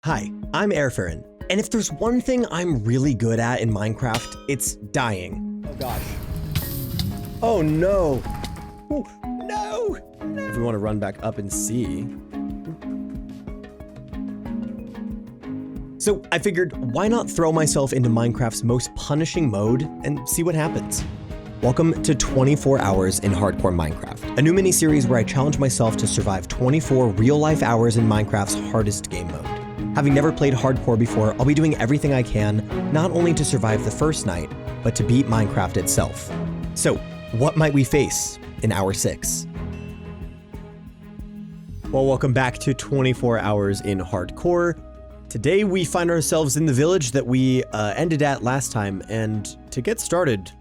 Hi, I'm Erfaren, and if there's one thing I'm really good at in Minecraft, it's dying. Oh gosh. Oh no. Ooh, no! If we want to run back up and see. So I figured, why not throw myself into Minecraft's most punishing mode and see what happens? Welcome to 24 Hours in Hardcore Minecraft, a new mini-series where I challenge myself to survive 24 real-life hours in Minecraft's hardest game mode. Having never played hardcore before, I'll be doing everything I can, not only to survive the first night, but to beat Minecraft itself. So, what might we face in Hour 6? Well, welcome back to 24 Hours in Hardcore. Today we find ourselves in the village that we ended at last time, and to get started,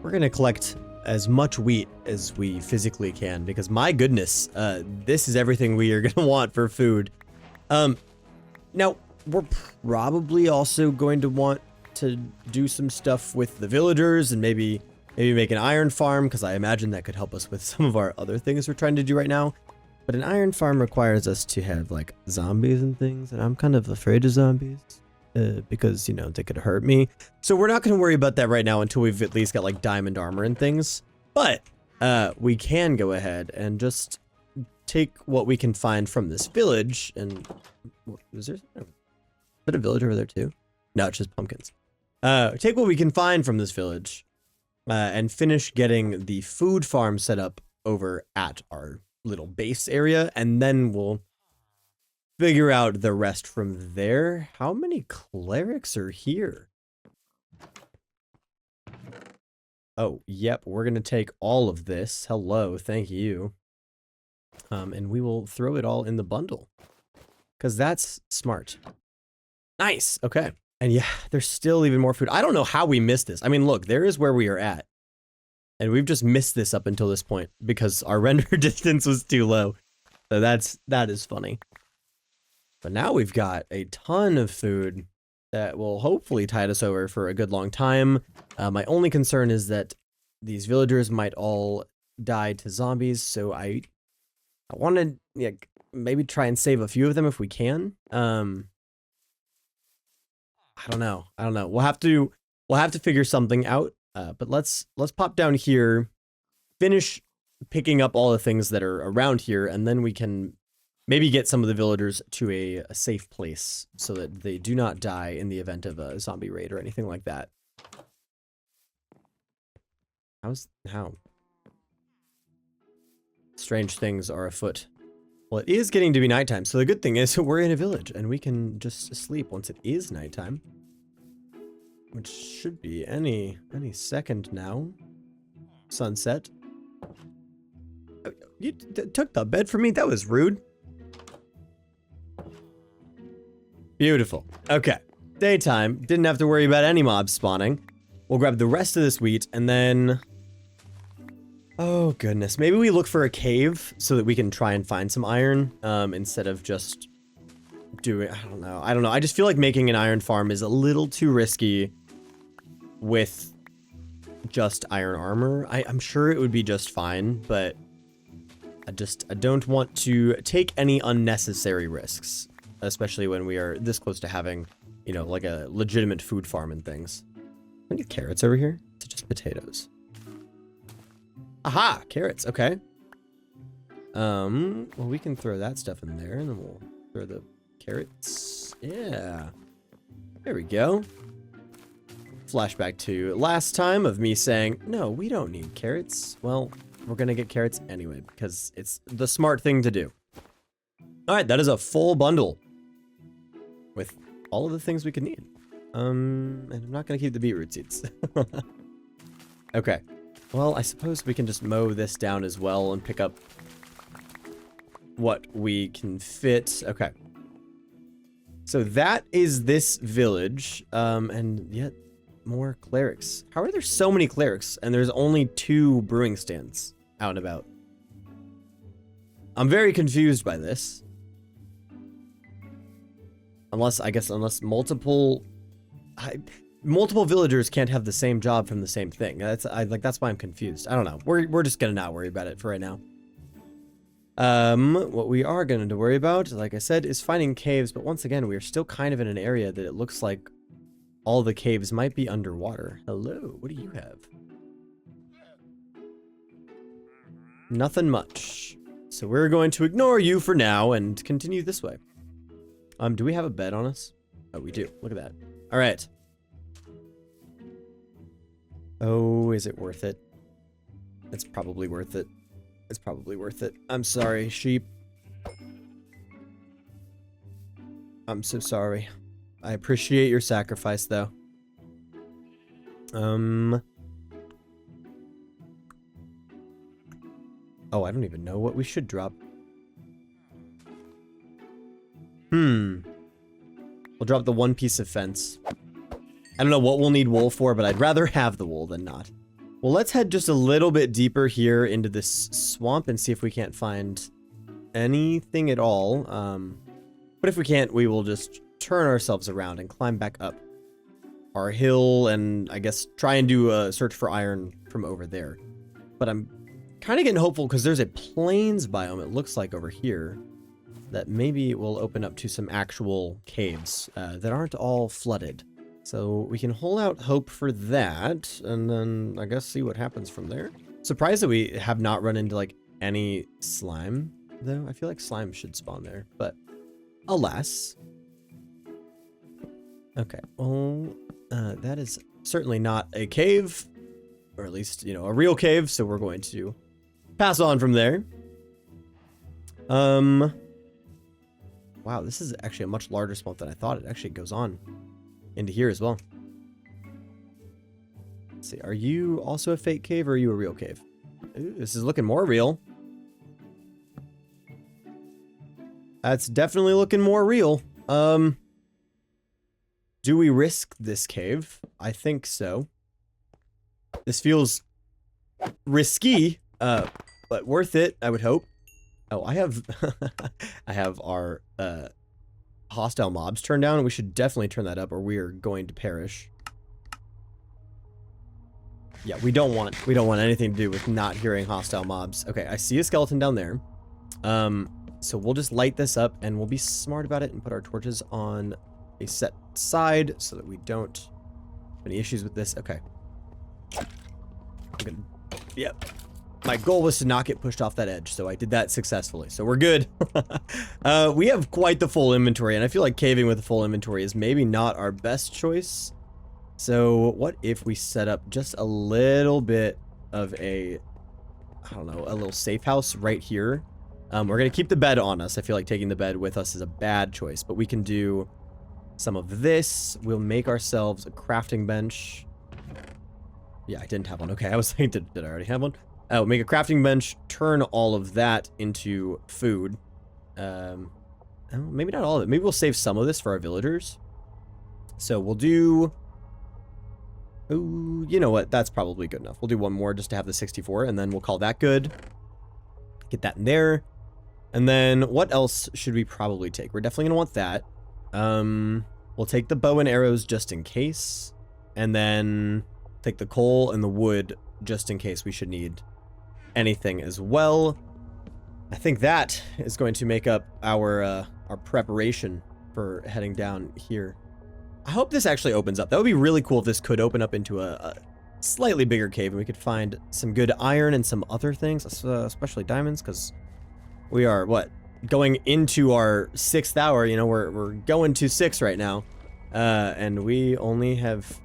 we're gonna collect as much wheat as we physically can, because my goodness, this is everything we are gonna want for food. Now, we're probably also going to want to do some stuff with the villagers and maybe make an iron farm, because I imagine that could help us with some of our other things we're trying to do right now. But an iron farm requires us to have, like, zombies and things, and I'm kind of afraid of zombies, because, you know, they could hurt me. So we're not going to worry about that right now until we've at least got, like, diamond armor and things. But we can go ahead and just take what we can find from this village, and... is there a village over there too? No, it's just pumpkins. Take what we can find from this village, and finish getting the food farm set up over at our little base area, and then we'll figure out the rest from there. How many clerics are here? Oh, yep, we're gonna take all of this. Hello, thank you. And we will throw it all in the bundle, because that's smart. Nice, okay. And yeah, there's still even more food. I don't know how we missed this. I mean, look, there is where we are at. And we've just missed this up until this point because our render distance was too low. So that is funny. But now we've got a ton of food that will hopefully tide us over for a good long time. My only concern is that these villagers might all die to zombies, so I want to maybe try and save a few of them if we can. I don't know. We'll have to figure something out. But let's pop down here, finish picking up all the things that are around here, and then we can maybe get some of the villagers to a safe place so that they do not die in the event of a zombie raid or anything like that. How? Strange things are afoot. Well, it is getting to be nighttime, so the good thing is we're in a village and we can just sleep once it is nighttime. Which should be any second now. Sunset. You took the bed from me? That was rude. Beautiful. Okay. Daytime. Didn't have to worry about any mobs spawning. We'll grab the rest of this wheat and then... oh, goodness. Maybe we look for a cave so that we can try and find some iron instead of just doing... I don't know. I just feel like making an iron farm is a little too risky with just iron armor. I'm sure it would be just fine, but I don't want to take any unnecessary risks, especially when we are this close to having, you know, like a legitimate food farm and things. I get carrots over here. It's just potatoes. Aha, carrots. Okay. Well, we can throw that stuff in there, and then we'll throw the carrots. Yeah. There we go. Flashback to last time of me saying, no, we don't need carrots. Well, we're gonna get carrots anyway, because it's the smart thing to do. All right, that is a full bundle with all of the things we could need. And I'm not gonna keep the beetroot seeds. Okay. Well, I suppose we can just mow this down as well and pick up what we can fit. Okay. So that is this village, and yet more clerics. How are there so many clerics and there's only 2 brewing stands out and about? I'm very confused by this. Unless multiple villagers can't have the same job from the same thing. That's why I'm confused. I don't know. We're just gonna not worry about it for right now. What we are going to worry about, like I said, is finding caves, but once again, we are still kind of in an area that it looks like all the caves might be underwater. Hello, what do you have? Nothing much. So we're going to ignore you for now and continue this way. Do we have a bed on us? Oh, we do. Look at that. All right. Oh, is it worth it? It's probably worth it. It's probably worth it. I'm sorry, sheep. I'm so sorry. I appreciate your sacrifice, though. Oh, I don't even know what we should drop. We'll drop the one piece of fence. I don't know what we'll need wool for, but I'd rather have the wool than not. Well, let's head just a little bit deeper here into this swamp and see if we can't find anything at all. But if we can't, we will just turn ourselves around and climb back up our hill and I guess try and do a search for iron from over there. But I'm kind of getting hopeful because there's a plains biome, it looks like, over here that maybe will open up to some actual caves that aren't all flooded. So we can hold out hope for that, and then I guess see what happens from there. Surprised that we have not run into like any slime, though. I feel like slime should spawn there, but alas. Okay, well, that is certainly not a cave, or at least, you know, a real cave, so we're going to pass on from there. Wow, this is actually a much larger swamp than I thought. It actually goes on into here as well. Let's see, are you also a fake cave or are you a real cave? Ooh, this is looking more real. That's definitely looking more real. Do we risk this cave? I think so. This feels risky, but worth it, I would hope. Oh, I have I have our hostile mobs turned down. We should definitely turn that up or we are going to perish. Yeah, we don't want anything to do with not hearing hostile mobs. Okay, I see a skeleton down there. So we'll just light this up and we'll be smart about it and put our torches on a set side so that we don't have any issues with this. Okay. Yep. My goal was to not get pushed off that edge, so I did that successfully. So we're good. We have quite the full inventory, and I feel like caving with a full inventory is maybe not our best choice. So what if we set up just a little bit of a, I don't know, a little safe house right here? We're going to keep the bed on us. I feel like taking the bed with us is a bad choice, but we can do some of this. We'll make ourselves a crafting bench. Yeah, I didn't have one. Okay, I was thinking, did I already have one? We'll make a crafting bench, turn all of that into food. Maybe not all of it. Maybe we'll save some of this for our villagers. So we'll do... Ooh, you know what? That's probably good enough. We'll do one more just to have the 64, and then we'll call that good. Get that in there. And then what else should we probably take? We're definitely going to want that. We'll take the bow and arrows just in case. And then take the coal and the wood just in case we should need anything as well. I think that is going to make up our preparation for heading down here. I hope this actually opens up. That would be really cool if this could open up into a slightly bigger cave and we could find some good iron and some other things, especially diamonds, because we are, what, going into our 6th hour. You know, we're going to 6 right now, and we only have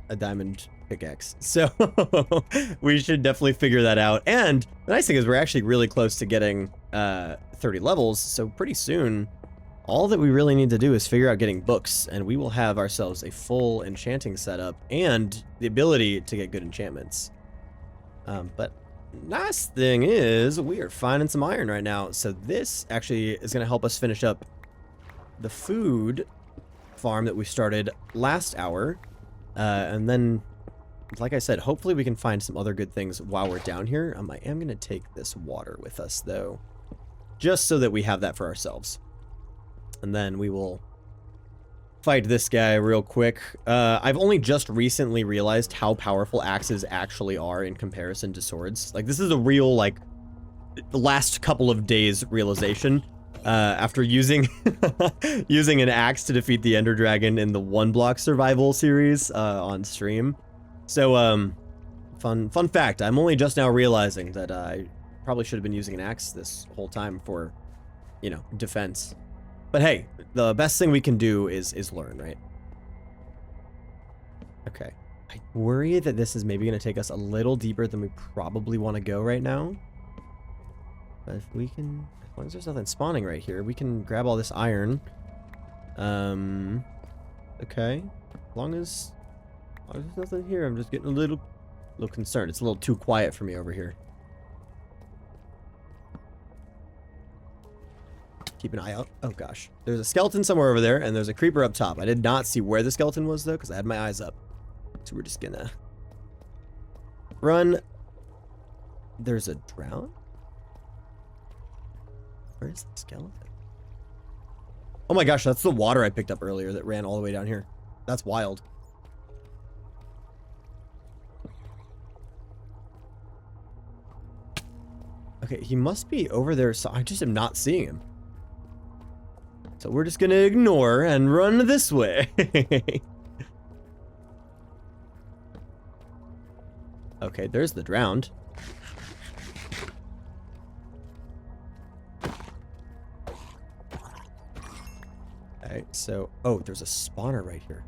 a diamond pickaxe, so we should definitely figure that out. And the nice thing is we're actually really close to getting 30 levels, so pretty soon all that we really need to do is figure out getting books, and we will have ourselves a full enchanting setup and the ability to get good enchantments. But nice thing is we are finding some iron right now, so this actually is going to help us finish up the food farm that we started last hour, and then, like I said, hopefully we can find some other good things while we're down here. I am going to take this water with us, though, just so that we have that for ourselves. And then we will fight this guy real quick. I've only just recently realized how powerful axes actually are in comparison to swords. Like, this is a real, like, last couple of days realization after using using an axe to defeat the Ender Dragon in the One Block Survival series on stream. So fun fact, I'm only just now realizing that I probably should have been using an axe this whole time for, you know, defense. But hey, the best thing we can do is learn, right? Okay. I worry that this is maybe going to take us a little deeper than we probably want to go right now. But if we can, as long as there's nothing spawning right here, we can grab all this iron. Okay. As long as there's nothing here, I'm just getting a little concerned. It's a little too quiet for me over here. Keep an eye out. Oh gosh. There's a skeleton somewhere over there, and there's a creeper up top. I did not see where the skeleton was though, because I had my eyes up. So we're just gonna run. There's a drown? Where's the skeleton? Oh my gosh, that's the water I picked up earlier that ran all the way down here. That's wild. Okay, he must be over there, so I just am not seeing him. So we're just gonna ignore and run this way. Okay, there's the drowned. Okay, so... Oh, there's a spawner right here.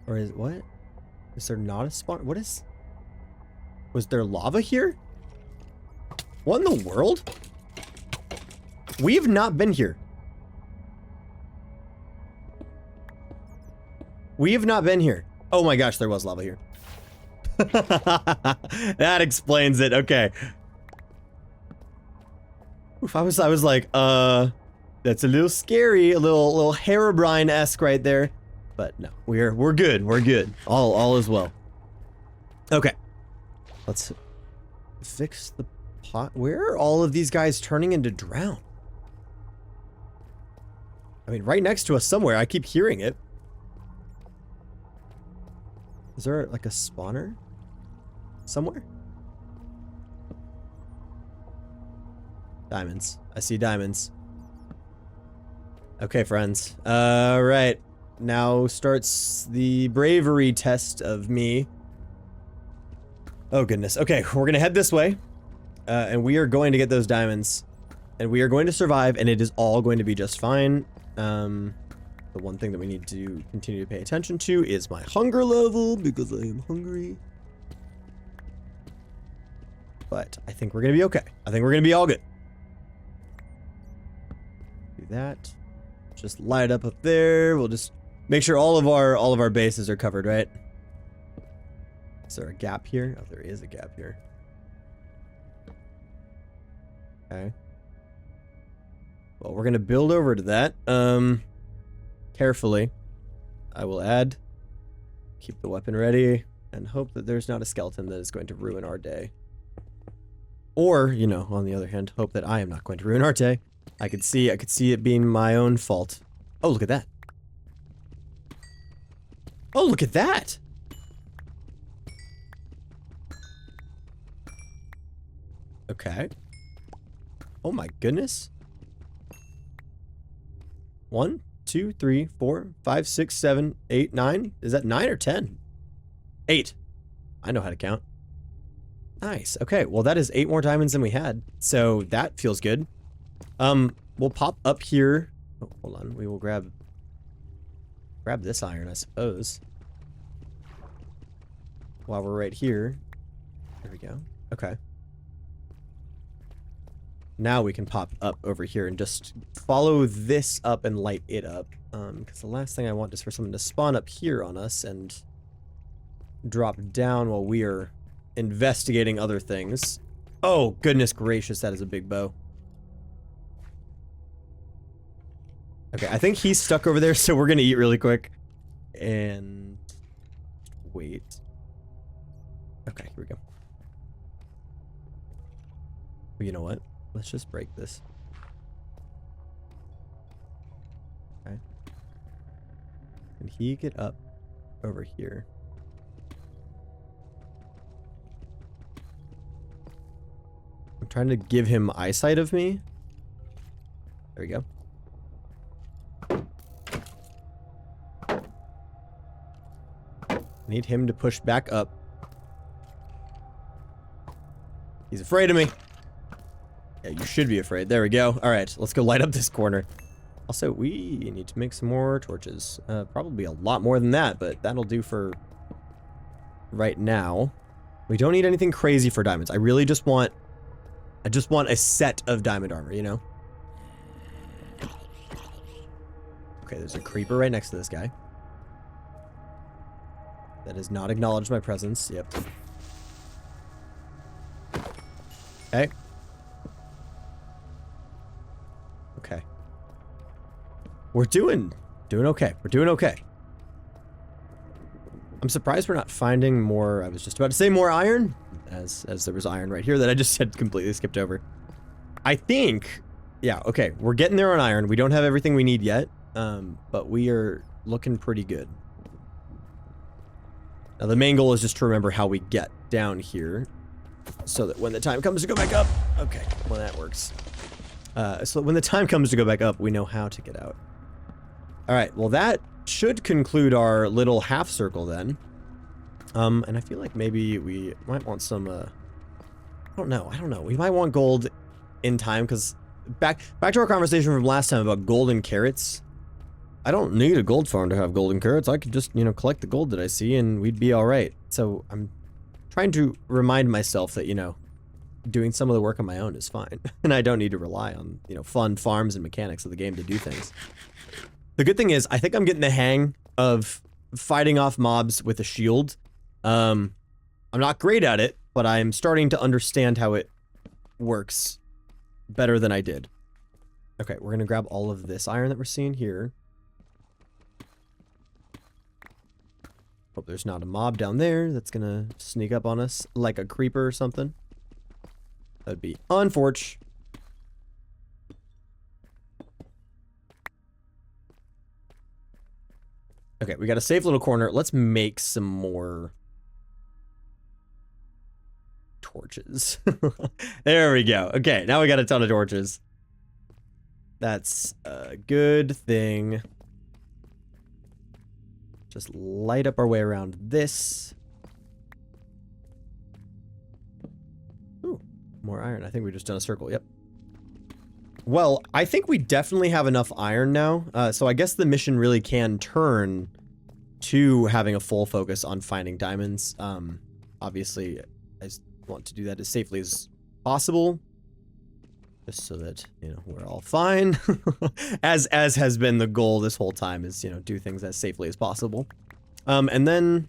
Or is... What? Is there not a spawner? What is... Was there lava here? What in the world? We've not been here. We have not been here. Oh my gosh, there was lava here. That explains it. Okay. Oof, I was like, that's a little scary, a little Herobrine-esque right there. But no, we're good. We're good. All is well. Okay. Let's fix the pot. Where are all of these guys turning into drown? I mean, right next to us somewhere. I keep hearing it. Is there like a spawner somewhere? Diamonds. I see diamonds. Okay, friends. Right. Now starts the bravery test of me. Oh, goodness. Okay, we're going to head this way. And we are going to get those diamonds. And we are going to survive, and it is all going to be just fine. The one thing that we need to continue to pay attention to is my hunger level, because I am hungry. But I think we're going to be okay. I think we're going to be all good. Do that. Just light up there. We'll just make sure all of our bases are covered, right? Is there a gap here? Oh, there is a gap here. Okay. Well, we're going to build over to that. Carefully. I will add. Keep the weapon ready. And hope that there's not a skeleton that is going to ruin our day. Or, you know, on the other hand, hope that I am not going to ruin our day. I could see it being my own fault. Oh, look at that. Oh, look at that. Okay. Oh my goodness. 1, 2, 3, 4, 5, 6, 7, 8, 9. Is that 9 or 10? 8. I know how to count. Nice. Okay, well that is 8 more diamonds than we had. So that feels good. We'll pop up here. Oh, hold on. We will grab this iron, I suppose. While we're right here. There we go. Okay. Now we can pop up over here and just follow this up and light it up. Because the last thing I want is for someone to spawn up here on us and drop down while we are investigating other things. Oh, goodness gracious, that is a big bow. Okay, I think he's stuck over there, so we're gonna eat really quick. And... wait. Okay, here we go. Well, you know what? Let's just break this. Okay. Can he get up over here? trying to give him eyesight of me. There we go. Need him to push back up. He's afraid of me. Yeah, you should be afraid. There we go. All right, let's go light up this corner. Also, we need to make some more torches. Probably a lot more than that, but that'll do for right now. We don't need anything crazy for diamonds. I really just want... a set of diamond armor, you know? Okay, there's a creeper right next to this guy. That has not acknowledged my presence. Yep. Okay. Okay. We're doing okay. We're doing okay. I'm surprised we're not finding more. I was just about to say more iron, as there was iron right here that I just had completely skipped over. I think, yeah, okay, we're getting there on iron. We don't have everything we need yet, but we are looking pretty good. Now the main goal is just to remember how we get down here, so that when the time comes to go back up, okay, well that works. So when the time comes to go back up, we know how to get out. All right, well that should conclude our little half circle then. And I feel like maybe we might want some, I don't know. We might want gold in time, because back to our conversation from last time about gold and carrots. I don't need a gold farm to have golden carrots. I could just, you know, collect the gold that I see and we'd be all right. So I'm trying to remind myself that, you know, doing some of the work on my own is fine. And I don't need to rely on, you know, fun farms and mechanics of the game to do things. The good thing is, I think I'm getting the hang of fighting off mobs with a shield. I'm not great at it, but I'm starting to understand how it works better than I did. Okay, we're gonna grab all of this iron that we're seeing here. Hope there's not a mob down there that's gonna sneak up on us like a creeper or something. That'd be unfortunate. Okay, we got a safe little corner. Let's make some more torches. There we go. Okay, now we got a ton of torches. That's a good thing. Just light up our way around this. Ooh, more iron. I think we just done a circle. Yep. Well, I think we definitely have enough iron now. So I guess the mission really can turn to having a full focus on finding diamonds. Obviously, I want to do that as safely as possible, just so that, you know, we're all fine. as has been the goal this whole time, is, you know, do things as safely as possible. And then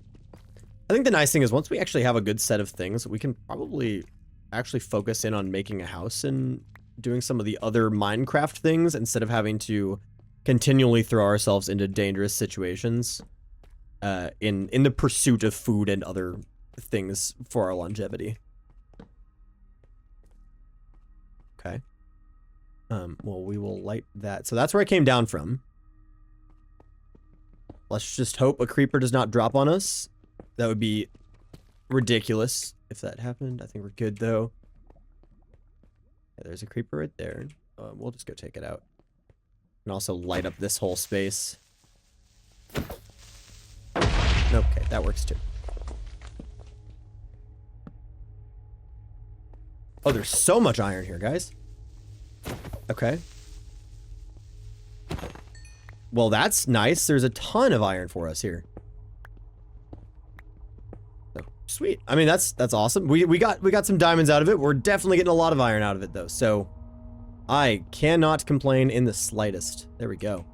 I think the nice thing is, once we actually have a good set of things, we can probably actually focus in on making a house and doing some of the other Minecraft things, instead of having to continually throw ourselves into dangerous situations in the pursuit of food and other things for our longevity. Okay. Well, we will light that. So that's where I came down from. Let's just hope a creeper does not drop on us. That would be ridiculous if that happened. I think we're good, though. Yeah, there's a creeper right there. We'll just go take it out. And also light up this whole space. Okay, that works too. Oh, there's so much iron here, guys. Okay. Well, that's nice. There's a ton of iron for us here. Oh, sweet. I mean, that's awesome. We got some diamonds out of it. We're definitely getting a lot of iron out of it, though. So I cannot complain in the slightest. There we go.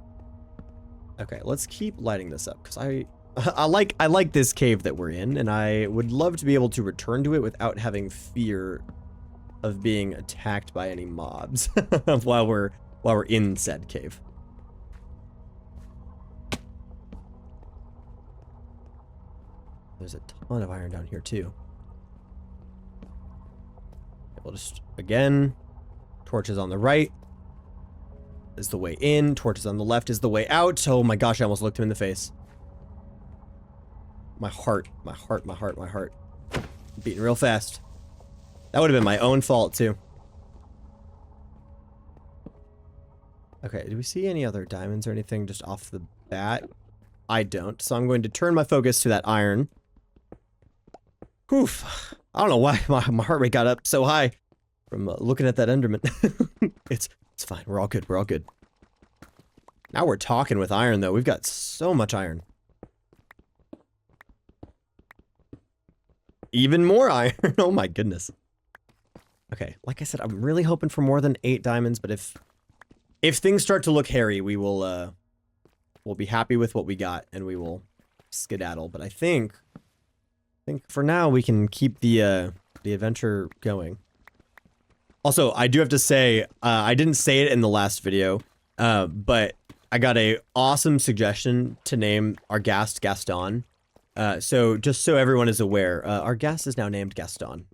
Okay, let's keep lighting this up, because I like this cave that we're in, and I would love to be able to return to it without having fear of being attacked by any mobs while we're in said cave. There's a ton of iron down here too. We'll just, again, torches on the right is the way in, torches on the left is the way out. Oh my gosh, I almost looked him in the face. My heart. Beating real fast. That would have been my own fault, too. Okay, do we see any other diamonds or anything just off the bat? I don't, so I'm going to turn my focus to that iron. Oof. I don't know why my heart rate got up so high from looking at that Enderman. It's fine. We're all good. We're all good. Now we're talking with iron, though. We've got so much iron. Even more iron. Oh my goodness. Okay, like I said, I'm really hoping for more than 8 diamonds, but if things start to look hairy, we will we'll be happy with what we got and we will skedaddle. But I think for now we can keep the adventure going. Also, I do have to say, I didn't say it in the last video, but I got a awesome suggestion to name our ghast Gaston. So just so everyone is aware, our ghast is now named Gaston,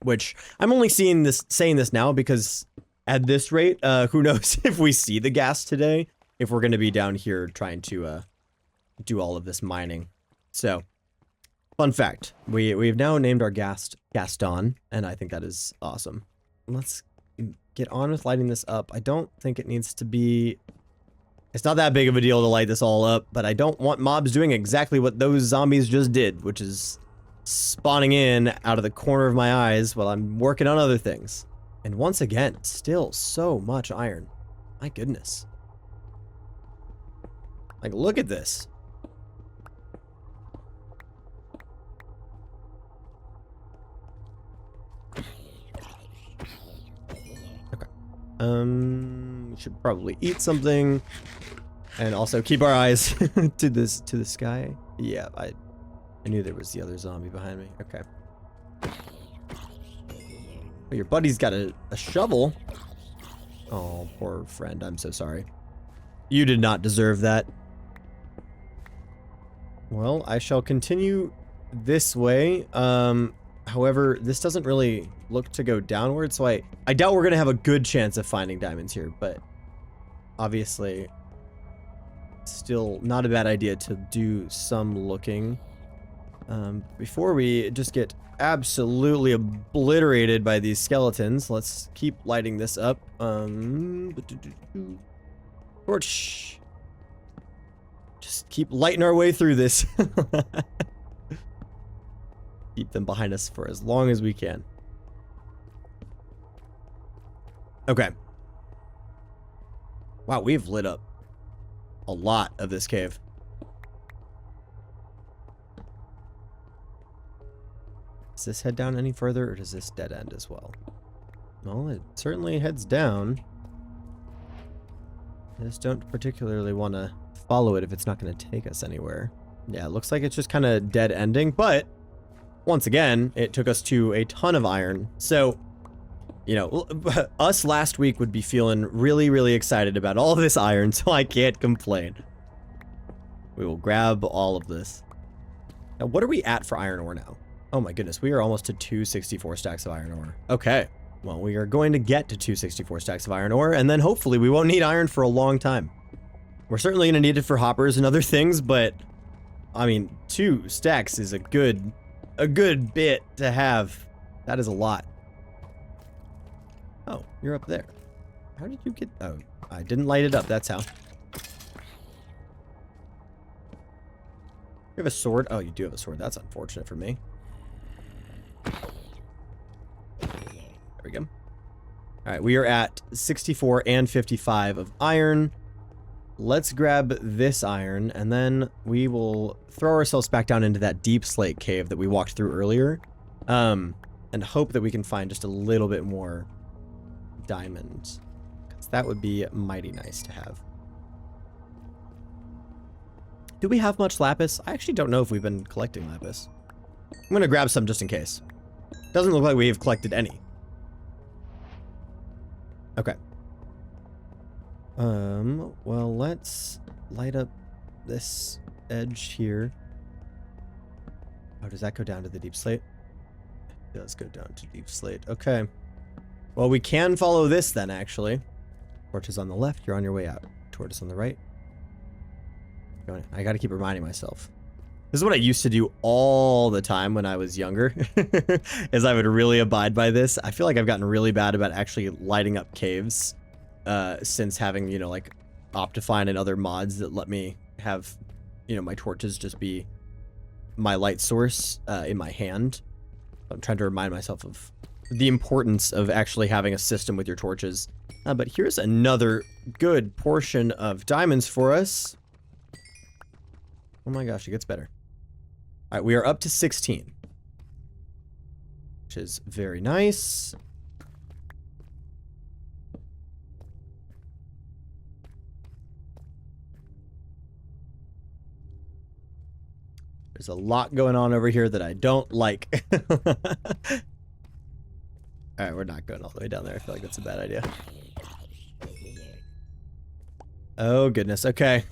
which I'm only saying this now because at this rate, who knows if we see the ghast today, if we're going to be down here trying to do all of this mining. So, fun fact, we've now named our ghast Gaston, and I think that is awesome. Let's get on with lighting this up. I don't think it needs to be... It's not that big of a deal to light this all up, but I don't want mobs doing exactly what those zombies just did, which is spawning in out of the corner of my eyes while I'm working on other things. And once again, still so much iron. My goodness. Like, look at this. We should probably eat something and also keep our eyes to the sky. Yeah, I knew there was the other zombie behind me. Okay. Oh, your buddy's got a shovel. Oh, poor friend. I'm so sorry. You did not deserve that. Well, I shall continue this way. However, this doesn't really look to go downward, so I doubt we're going to have a good chance of finding diamonds here, but obviously, still not a bad idea to do some looking before we just get absolutely obliterated by these skeletons. Let's keep lighting this up. Torch. Just keep lighting our way through this. Keep them behind us for as long as we can. Okay. Wow, we've lit up a lot of this cave. Does this head down any further, or does this dead end as well? Well, it certainly heads down. I just don't particularly want to follow it if it's not going to take us anywhere. Yeah, it looks like it's just kind of dead ending, but once again, it took us to a ton of iron. So, you know, us last week would be feeling really, really excited about all of this iron, so I can't complain. We will grab all of this. Now, what are we at for iron ore now? Oh my goodness, we are almost to 264 stacks of iron ore. Okay, well, we are going to get to 264 stacks of iron ore, and then hopefully we won't need iron for a long time. We're certainly going to need it for hoppers and other things, but, I mean, 2 stacks is a good bit to have. That is a lot. Oh, you're up there. How did you get... Oh, I didn't light it up, that's how. You have a sword? Oh, you do have a sword. That's unfortunate for me. There we go. Alright, we are at 64 and 55 of iron. Let's grab this iron, and then we will throw ourselves back down into that deep slate cave that we walked through earlier, and hope that we can find just a little bit more diamonds, because that would be mighty nice to have. Do we have much lapis? I actually don't know if we've been collecting lapis. I'm going to grab some just in case. Doesn't look like we have collected any. Okay. Well, let's light up this edge here. Oh, does that go down to the deep slate? It does go down to deep slate. Okay. Well, we can follow this then, actually. Torch is on the left. You're on your way out. Torch on the right. I gotta keep reminding myself. This is what I used to do all the time when I was younger, is I would really abide by this. I feel like I've gotten really bad about actually lighting up caves since having, you know, like Optifine and other mods that let me have, you know, my torches just be my light source in my hand. I'm trying to remind myself of the importance of actually having a system with your torches. But here's another good portion of diamonds for us. Oh my gosh, it gets better. All right, we are up to 16, which is very nice. There's a lot going on over here that I don't like. Alright, we're not going all the way down there. I feel like that's a bad idea. Oh, goodness. Okay.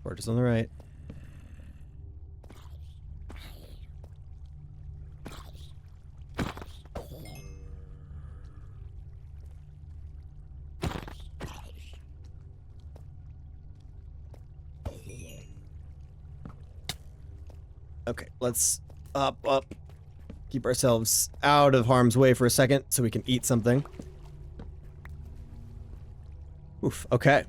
Torches on the right. Okay, let's up. Keep ourselves out of harm's way for a second so we can eat something. Oof, okay.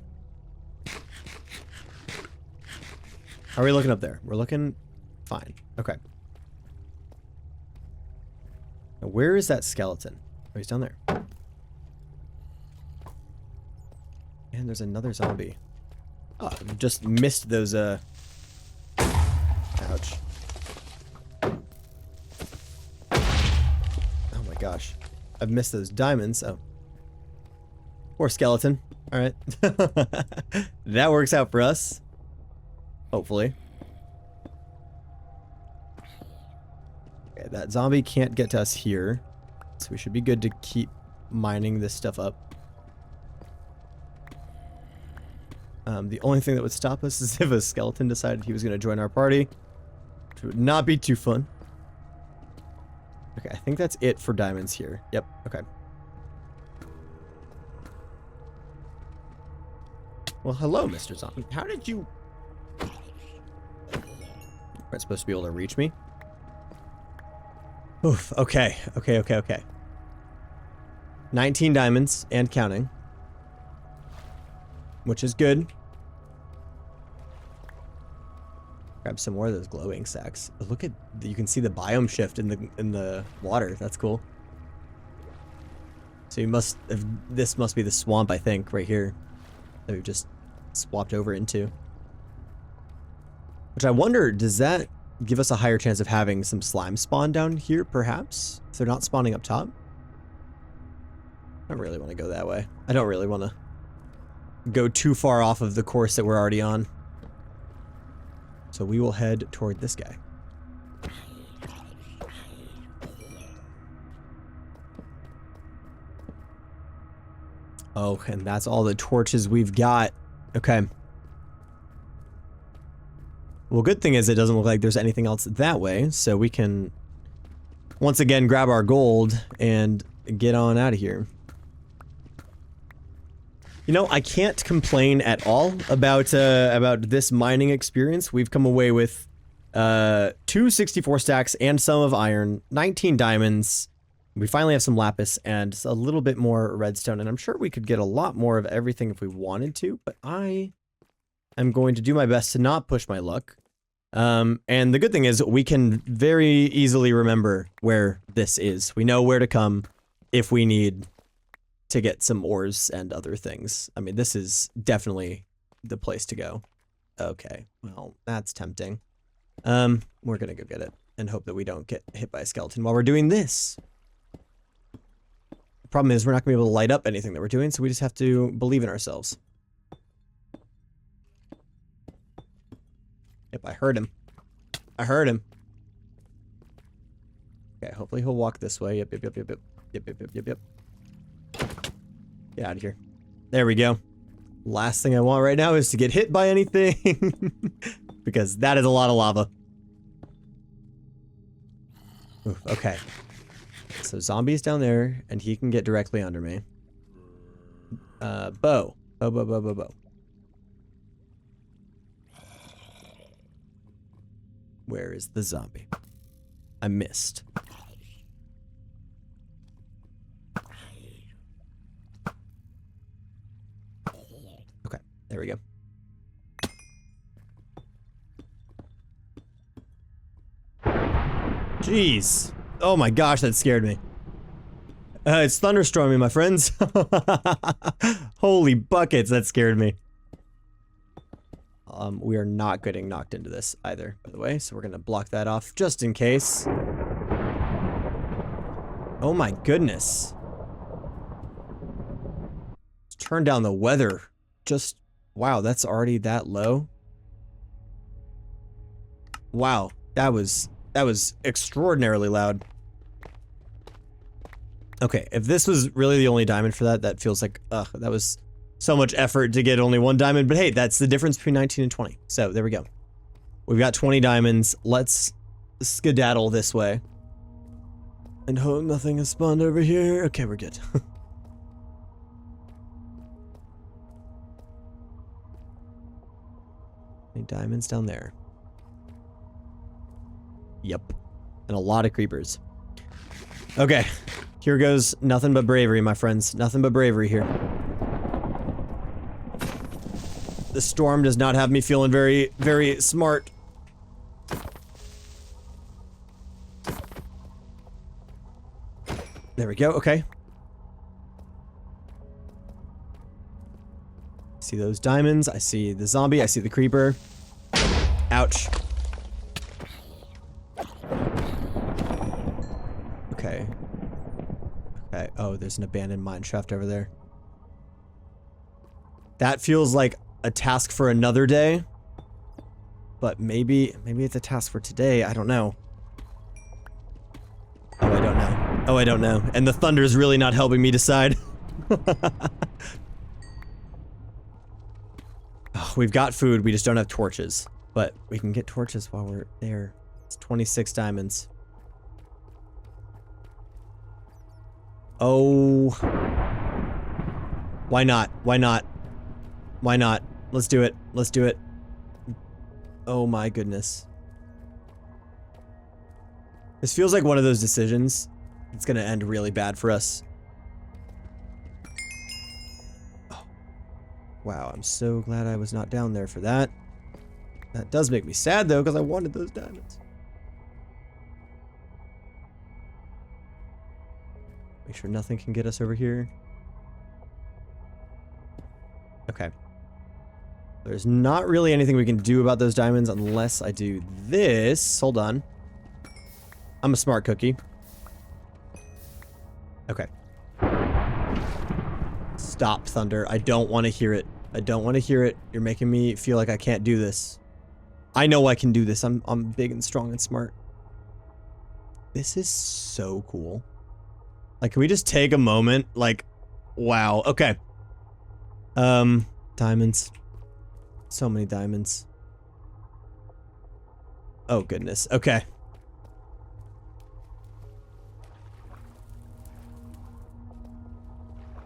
How are we looking up there? We're looking fine. Okay. Now, where is that skeleton? Oh, he's down there. And there's another zombie. Oh, I've just missed those, ouch. Gosh, I've missed those diamonds. Oh, poor skeleton. All right, that works out for us. Hopefully. Okay, that zombie can't get to us here, so we should be good to keep mining this stuff up. The only thing that would stop us is if a skeleton decided he was going to join our party, which would not be too fun. Okay, I think that's it for diamonds here. Yep, okay. Well, hello, Mr. Zombie. How did you... Aren't supposed to be able to reach me? Oof, okay. 19 diamonds and counting. Which is good. Grab some more of those glowing sacks. Look at, you can see the biome shift in the water. That's cool. So you must have, this must be the swamp, I think, right here that we've just swapped over into. Which I wonder, does that give us a higher chance of having some slime spawn down here, perhaps? If they're not spawning up top? I don't really want to go that way. I don't really want to go too far off of the course that we're already on. So we will head toward this guy. Oh, and that's all the torches we've got. Okay. Well, good thing is it doesn't look like there's anything else that way, so we can once again grab our gold and get on out of here. You know, I can't complain at all about this mining experience. We've come away with 2 64 stacks and some of iron, 19 diamonds. We finally have some lapis and a little bit more redstone, and I'm sure we could get a lot more of everything if we wanted to, but I am going to do my best to not push my luck. And the good thing is we can very easily remember where this is. We know where to come if we need to get some ores and other things. I mean, this is definitely the place to go. Okay, well, that's tempting. We're gonna go get it and hope that we don't get hit by a skeleton while we're doing this. The problem is we're not gonna be able to light up anything that we're doing, so we just have to believe in ourselves. Yep, I heard him. I heard him. Okay, hopefully he'll walk this way. Yep. Get out of here. There we go. Last thing I want right now is to get hit by anything. Because that is a lot of lava. Oof, okay. So zombie's down there, and he can get directly under me. Bow. Bow. Where is the zombie? I missed. There we go. Jeez. Oh my gosh, that scared me. It's thunderstorming, my friends. Holy buckets, that scared me. We are not getting knocked into this either, by the way, so we're gonna block that off just in case. Oh my goodness. Let's turn down the weather. Just, wow, that's already that low. Wow, that was extraordinarily loud. Okay, if this was really the only diamond for that, that feels like, ugh, that was so much effort to get only one diamond, but hey, that's the difference between 19 and 20. So, there we go. We've got 20 diamonds. Let's skedaddle this way. And hope nothing has spawned over here. Okay, we're good. Any diamonds down there? Yep. And a lot of creepers. Okay. Here goes nothing but bravery, my friends. Nothing but bravery here. The storm does not have me feeling very, very smart. There we go, okay. See those diamonds, I see the zombie, I see the creeper. Ouch. Okay. Okay, oh, there's an abandoned mine shaft over there. That feels like a task for another day. But maybe it's a task for today, I don't know. Oh, I don't know. Oh, I don't know. And the thunder's really not helping me decide. Oh, we've got food, we just don't have torches. But we can get torches while we're there. It's 26 diamonds. Oh. Why not? Why not? Why not? Let's do it. Let's do it. Oh my goodness. This feels like one of those decisions. It's gonna end really bad for us. Oh. Wow, I'm so glad I was not down there for that. That does make me sad though, because I wanted those diamonds. Make sure nothing can get us over here. Okay. There's not really anything we can do about those diamonds unless I do this. Hold on. I'm a smart cookie. Okay. Stop, thunder. I don't want to hear it. I don't want to hear it. You're making me feel like I can't do this. I know I can do this. I'm big and strong and smart. This is so cool. Like, can we just take a moment? Like, wow. Okay. Diamonds. So many diamonds. Oh, goodness. Okay.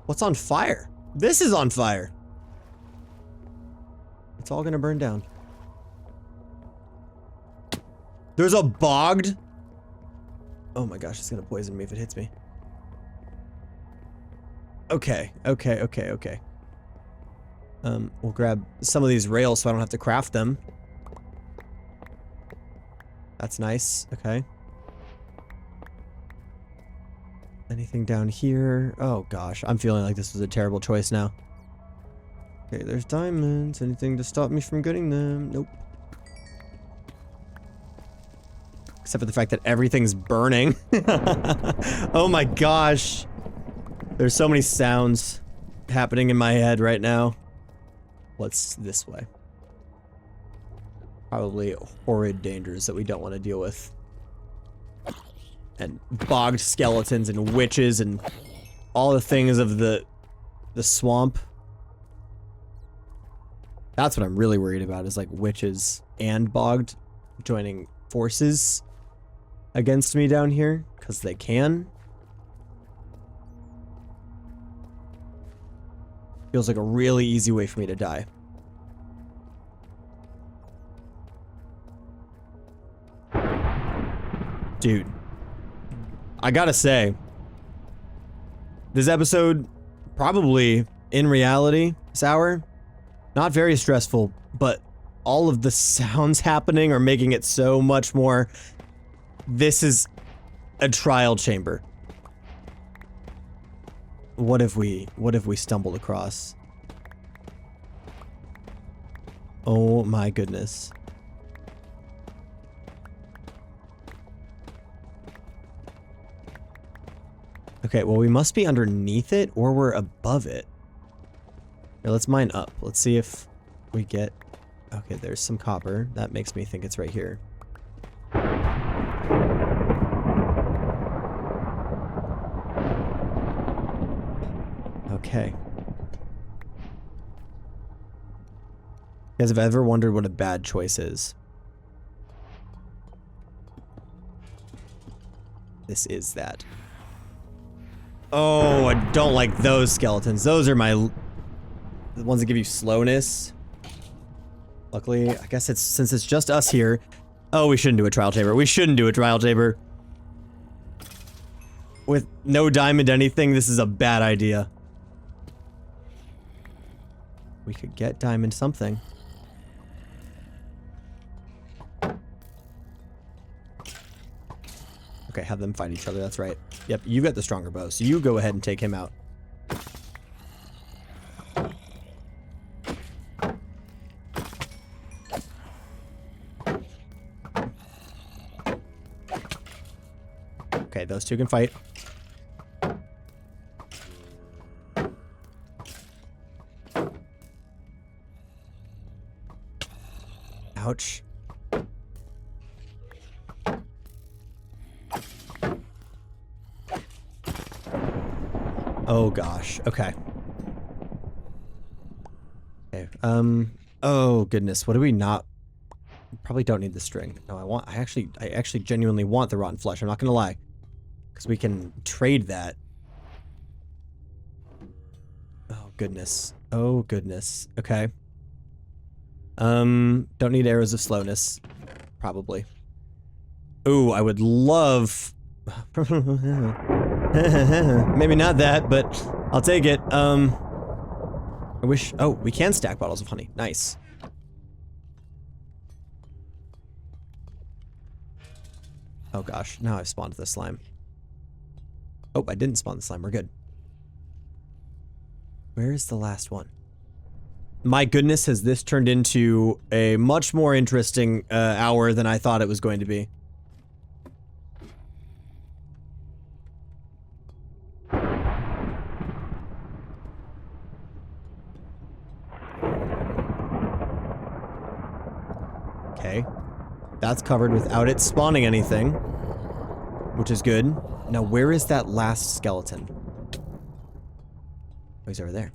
What's on fire? This is on fire. It's all gonna burn down. There's a bogged. Oh my gosh, it's gonna poison me if it hits me. Okay, okay, okay, okay. We'll grab some of these rails so I don't have to craft them. That's nice. Okay. Anything down here? Oh gosh, I'm feeling like this was a terrible choice now. Okay, there's diamonds. Anything to stop me from getting them? Nope. Except for the fact that everything's burning. Oh my gosh. There's so many sounds happening in my head right now. What's this way? Probably horrid dangers that we don't want to deal with. And bogged skeletons and witches and all the things of the swamp. That's what I'm really worried about, is like witches and bogged joining forces against me down here, because they can. Feels like a really easy way for me to die. Dude. I gotta say, this episode, probably, in reality, this hour, Not very stressful, but all of the sounds happening are making it so much more. This is a trial chamber. What if we stumbled across? Oh my goodness. Okay, well, we must be underneath it or we're above it. Here, let's mine up. Let's see if we get... Okay, there's some copper. That makes me think it's right here. Okay. You guys have ever wondered what a bad choice is? This is that. Oh, I don't like those skeletons. Those are the ones that give you slowness. Luckily, I guess since it's just us here. Oh, we shouldn't do a trial chamber. We shouldn't do a trial chamber. With no diamond anything, this is a bad idea. We could get diamond something. Okay, have them fight each other, that's right. Yep, you got the stronger bow, so you go ahead and take him out. Okay, those two can fight. Ouch. Oh gosh, okay. Okay, oh goodness, what do we not... Probably don't need the string. No, I actually genuinely want the rotten flesh, I'm not gonna lie. Because we can trade that. Oh goodness, okay. Don't need arrows of slowness, probably. Ooh, I would love... Maybe not that, but I'll take it. I wish... Oh, we can stack bottles of honey. Nice. Oh gosh, now I've spawned the slime. Oh, I didn't spawn the slime. We're good. Where is the last one? My goodness, has this turned into a much more interesting hour than I thought it was going to be. Okay. That's covered without it spawning anything, which is good. Now, where is that last skeleton? Oh, he's over there.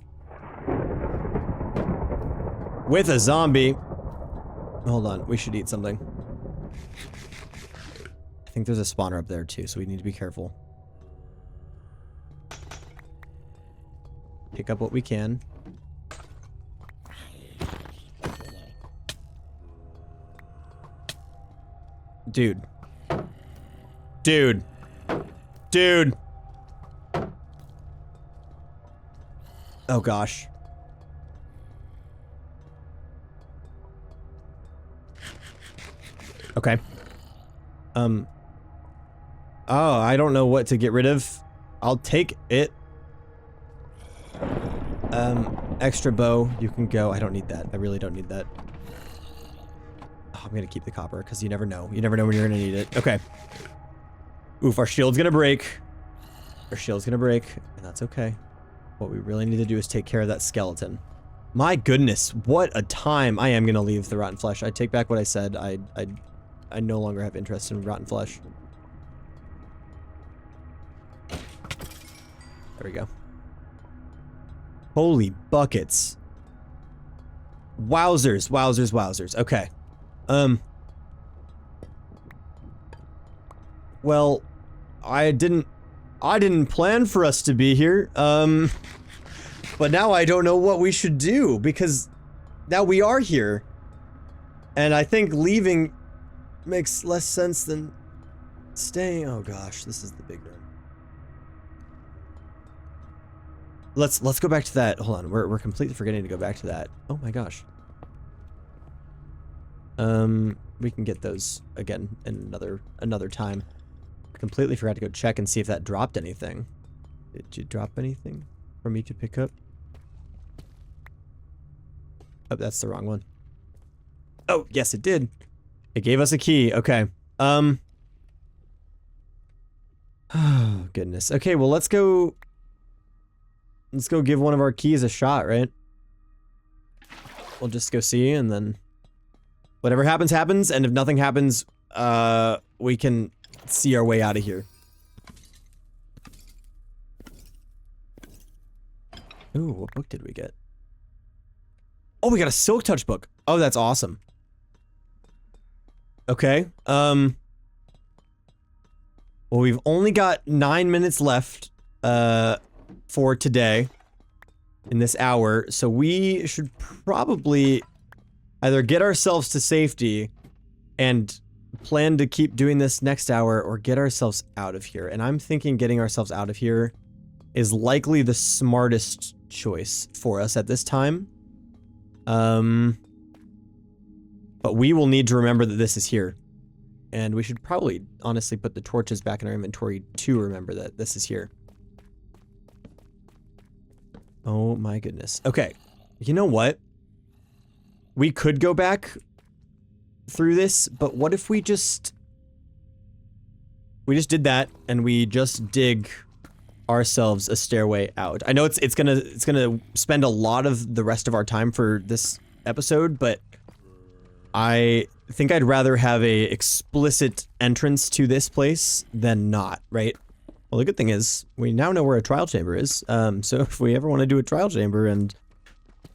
With a zombie. Hold on, we should eat something. I think there's a spawner up there too, so we need to be careful. Pick up what we can. Dude. Dude. Dude. Oh gosh. Okay. Oh, I don't know what to get rid of. I'll take it. Extra bow. You can go. I don't need that. I really don't need that. Oh, I'm gonna keep the copper, because you never know. You never know when you're gonna need it. Okay. Oof, our shield's gonna break. Our shield's gonna break, and that's okay. What we really need to do is take care of that skeleton. My goodness, what a time. I am gonna leave the rotten flesh. I take back what I said. I no longer have interest in rotten flesh. There we go. Holy buckets. Wowzers, wowzers, wowzers. Okay. Well, I didn't plan for us to be here. But now I don't know what we should do, because now we are here. And I think leaving makes less sense than staying. Oh gosh, this is the big one. let's go back to that. Hold on, we're completely forgetting to go back to that. Oh my gosh. We can get those again in another time. Completely forgot to go check and see if that dropped anything. Did you drop anything for me to pick up? Oh, that's the wrong one. Oh, yes, it did. It gave us a key. Okay. Oh, goodness. Okay, well, let's go give one of our keys a shot, right? We'll just go see, and then whatever happens, happens, and if nothing happens, we can see our way out of here. Ooh, what book did we get? Oh, we got a Silk Touch book. Oh, that's awesome. Okay, well, we've only got 9 minutes left, for today, in this hour, so we should probably either get ourselves to safety and plan to keep doing this next hour, or get ourselves out of here. And I'm thinking getting ourselves out of here is likely the smartest choice for us at this time. But we will need to remember that this is here. And we should probably, honestly, put the torches back in our inventory to remember that this is here. Oh my goodness. Okay. You know what? We could go back through this, but what if we just did that and we just dig ourselves a stairway out? I know it's gonna spend a lot of the rest of our time for this episode, but I think I'd rather have a explicit entrance to this place than not, right? Well, the good thing is we now know where a trial chamber is, so if we ever want to do a trial chamber and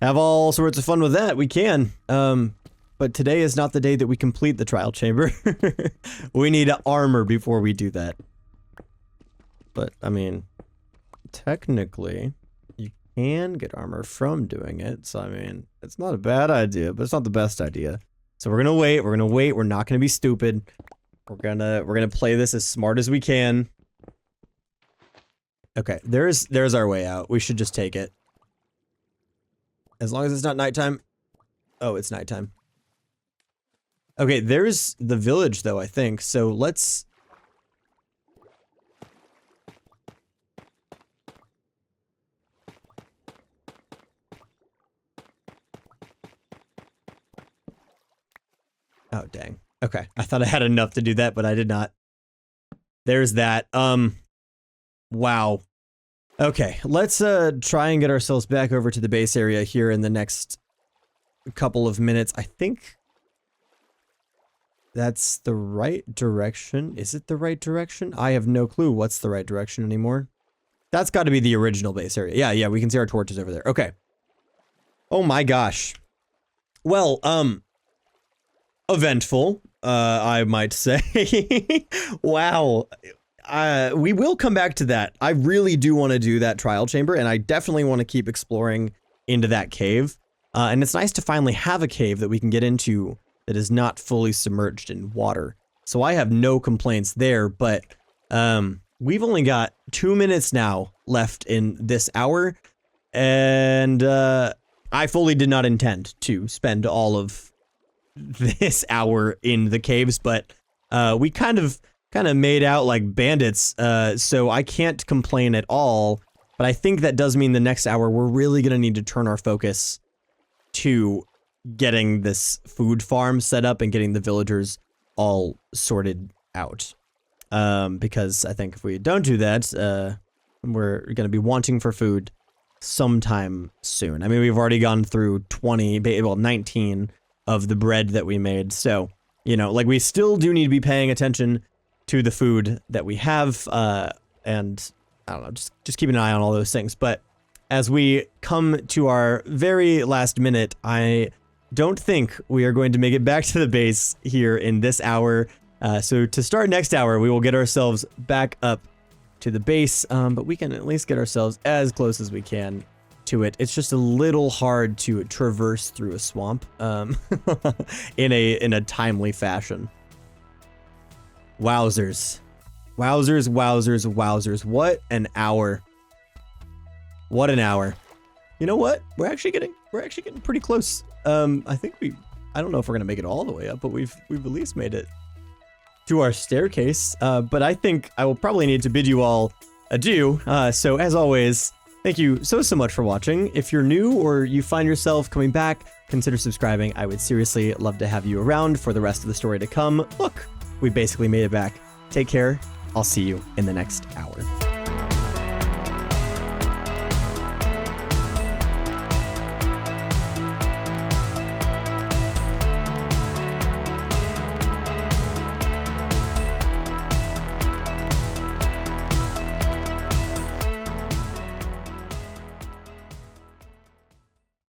have all sorts of fun with that, we can. But today is not the day that we complete the trial chamber. We need armor before we do that. But, I mean, technically, you can get armor from doing it, so I mean, it's not a bad idea, but it's not the best idea. So we're gonna wait, we're not gonna be stupid. We're gonna play this as smart as we can. Okay, there's our way out. We should just take it. As long as it's not nighttime. Oh, it's nighttime. Okay, there's the village though, I think. So let's... Oh, dang. Okay, I thought I had enough to do that, but I did not. There's that. Wow. Okay, let's try and get ourselves back over to the base area here in the next couple of minutes. I think that's the right direction. Is it the right direction? I have no clue what's the right direction anymore. That's got to be the original base area. Yeah, we can see our torches over there. Okay. Oh my gosh. Well, eventful, I might say. Wow. We will come back to that. I really do want to do that trial chamber, and I definitely want to keep exploring into that cave. And it's nice to finally have a cave that we can get into that is not fully submerged in water. So I have no complaints there, but we've only got 2 minutes now left in this hour, and I fully did not intend to spend all of this hour in the caves, but we kind of made out like bandits, so I can't complain at all. But I think that does mean the next hour we're really gonna need to turn our focus to getting this food farm set up and getting the villagers all sorted out. Because I think if we don't do that, we're gonna be wanting for food sometime soon. I mean, we've already gone through 19 of the bread that we made, so, you know, like, we still do need to be paying attention to the food that we have, and I don't know, just keep an eye on all those things. But as we come to our very last minute, I don't think we are going to make it back to the base here in this hour. So to start next hour, we will get ourselves back up to the base, but we can at least get ourselves as close as we can to it. It's just a little hard to traverse through a swamp, in a timely fashion. Wowzers. Wowzers, wowzers, wowzers. What an hour. What an hour. You know what? We're actually getting pretty close. I think I don't know if we're gonna make it all the way up, but we've at least made it to our staircase. But I think I will probably need to bid you all adieu. So as always, thank you so much for watching. If you're new or you find yourself coming back, consider subscribing. I would seriously love to have you around for the rest of the story to come. Look, we basically made it back. Take care. I'll see you in the next hour.